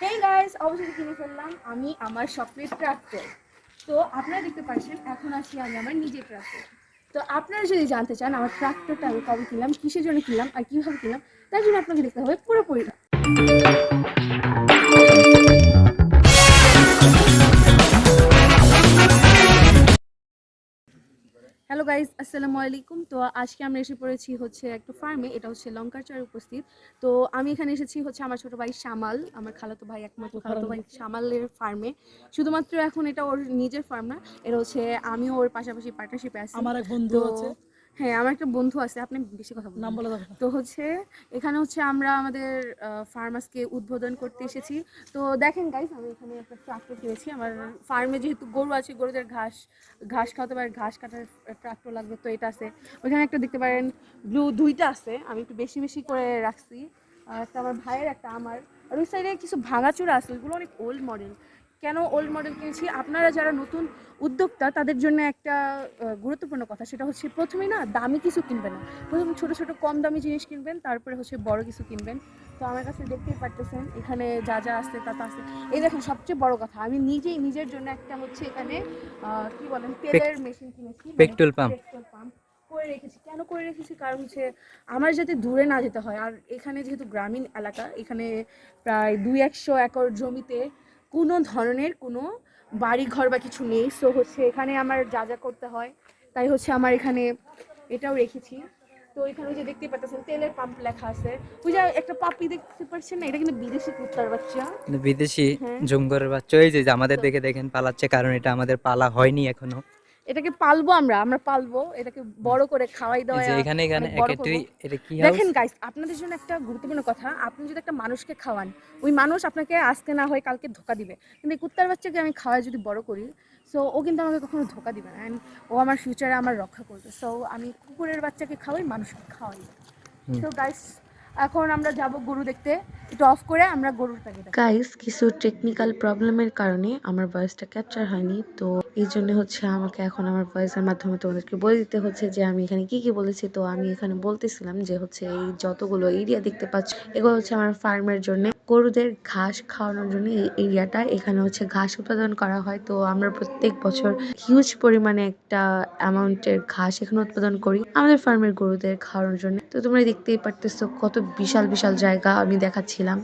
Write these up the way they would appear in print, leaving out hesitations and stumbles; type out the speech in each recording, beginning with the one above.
Hey guys, অবশেষে কিনে ফেললাম আমি আমার স্বপ্নের ট্রাক্টর। তো আপনারা দেখতে পাচ্ছেন এখন আসি আমি আমার নিজের ট্রাক্টর। তো আপনারা যদি জানতে চান আমার ট্রাক্টরটা আমি কবে কিনলাম, কিসের জন্য কিনলাম আর কীভাবে কিনলাম, তার জন্য আপনাকে দেখতে হবে পুরোপুরি। হ্যালো গাইস, আসসালামু আলাইকুম। তো আজকে আমরা এসে পড়েছি হচ্ছে একটা ফার্মে, এটা হচ্ছে লঙ্কারচরে উপস্থিত। তো আমি এখানে এসেছি হচ্ছে আমার ছোট ভাই শামাল, আমার খালাতো ভাই, একমাত্র খালাতো ভাই শামালের ফার্মে। শুধুমাত্র এখন এটা ওর নিজের ফার্ম না, এটা হচ্ছে আমিও ওর পাশাপাশি পার্টনারশিপে আছি। আমার এক বন্ধু তো আছে। হ্যাঁ, আমার একটা বন্ধু আছে, আপনি বেশি কথা নাম বলবেন। বলা যাবে না। তো হচ্ছে এখানে হচ্ছে আমরা আমাদের ফার্মাসকে উদ্বোধন করতে এসেছি। তো দেখেন গাইস, আমি এখানে একটা ট্রাক্টর কিনেছি। আমার ফার্মে যেহেতু গরু আছে, গরুদের ঘাস ঘাস খাওয়াতে পারে, ঘাস কাটার ট্রাক্টর লাগবে, তো এটা আছে। ওইখানে একটা দেখতে পারেন ব্লু, দুইটা আছে, আমি একটু বেশি বেশি করে রাখছি। একটা আমার ভাইয়ের, একটা আমার। আর ওই সাইডে কিছু ভাঙাচোরা আছে, ওইগুলো অনেক ওল্ড মডেল। কেন ওল্ড মডেল কিনেছি, আপনারা যারা নতুন উদ্যোক্তা তাদের জন্য একটা গুরুত্বপূর্ণ কথা, সেটা হচ্ছে প্রথমেই না দামি কিছু কিনবেন না, প্রথমে ছোটো ছোটো কম দামি জিনিস কিনবেন, তারপরে হচ্ছে বড় কিছু কিনবেন। তো আমার কাছে দেখতেই পারতেছেন এখানে যা যা আছে তা তা আছে। এই দেখেন, সবচেয়ে বড় কথা, আমি নিজেই নিজের জন্য একটা হচ্ছে এখানে কি বলেন, তেলের মেশিন কিনেছি, মানে পেট্রোল পাম্প। পেট্রোল পাম্প করে রেখেছি। কেন করে রেখেছি, কারণ হচ্ছে আমার যাতে দূরে না যেতে হয়। আর এখানে যেহেতু গ্রামীণ এলাকা, এখানে প্রায় 200 একর জমিতে কোনো ধরনের কোনো বাড়ি ঘর বা কিছু নেই। সো হচ্ছে এখানে আমার যা যা করতে হয়, তাই হচ্ছে আমার এখানে এটাও রেখেছি। তো এখানে যে দেখতে পাচ্ছেন তেলের পাম্প লেখা আছে, ওই যে একটা পাপি দেখতে পাচ্ছেন না, এটা কিন্তু বিদেশি কুত্তার বাচ্চা। বিদেশি হ্যাঁ, জঙ্গলের বাচ্চা, ওই যে আমাদের তো দেখে দেখেন পালাচ্ছে, কারণ এটা আমাদের পালা হয়নি এখনো। এটাকে পালবো, আমরা পালবো এটাকে, বড় করে খাওয়াই এই দাওয়াই যে এখানে এখানে অনেক এক বড় একটি, করবো। এটা কি হাউস? দেখেন গাইস, আপনাদের জন্য একটা গুরুত্বপূর্ণ কথা, আপনি যদি একটা মানুষকে খাওয়ান, ওই মানুষ আপনাকে আজকে না হয় কালকে ধোকা দিবে, কিন্তু এই কুত্তার বাচ্চাকে আমি খাওয়াই যদি বড় করি, সো ও কিন্তু আমাকে কখনো ধোকা দিবে না, অ্যান্ড ও আমার ফিউচারে আমার রক্ষা করবে। সো আমি কুকুরের বাচ্চাকে খাওয়াই, মানুষকে খাওয়াই। তো গাইস, এখন আমরা যাব গরু দেখতে। একটু অফ করে আমরা গরুটাকে দেখি। গাইস, কিছু টেকনিক্যাল প্রবলেমের কারণে আমার ভয়েসটা ক্যাপচার হয়নি, তো এই জন্য হচ্ছে আমাকে এখন আমার ভয়েসের মাধ্যমে তোমাদেরকে বলে দিতে হচ্ছে যে আমি এখানে কি কি বলেছি। তো আমি এখানে বলতেছিলাম যে হচ্ছে এই যতগুলো এরিয়া দেখতে পাচ্ছ, এগুলো হচ্ছে আমার ফার্মের জন্য, গরুদের ঘাস খাওয়ানোর জন্য এই এরিয়াটা। এখানে হচ্ছে ঘাস উৎপাদন করা হয়। তো আমরা প্রত্যেক বছর হিউজ পরিমাণে একটা অ্যামাউন্টের ঘাস এখানে উৎপাদন করি আমাদের ফার্মের গরুদের খাওয়ানোর জন্য। তো তোমরা দেখতেই পারতেছো কত বিশাল বিশাল জায়গা আমি দেখাচ্ছিলাম,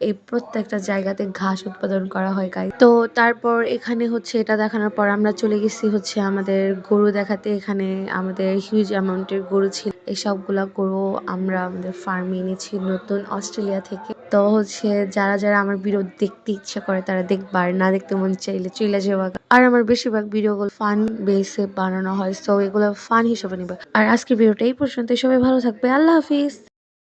এই প্রত্যেকটা জায়গাতে ঘাস উৎপাদন করা হয় গাই। তো তারপর এখানে হচ্ছে এটা দেখানোর পর আমরা চলে গেছি হচ্ছে আমাদের গরু দেখাতে। এখানে আমাদের হিউজ অ্যামাউন্টের গরু ছিল, এই সবগুলা গরু আমরা আমাদের ফার্মে এনেছি নতুন অস্ট্রেলিয়া থেকে। তো হচ্ছে যারা যারা আমার ভিডিও দেখতে ইচ্ছা করে তারা দেখবা, আর না দেখতে মন চাইলে চলে যাওয়া। আর আমার বেশিরভাগ ভিডিওগুলো ফান বেসে বানানো হয়, সো এগুলো ফান হিসেবে নিবা। আর আজকের ভিডিওটা এই পর্যন্ত, সবাই ভালো থাকবে, আল্লাহ হাফিজ।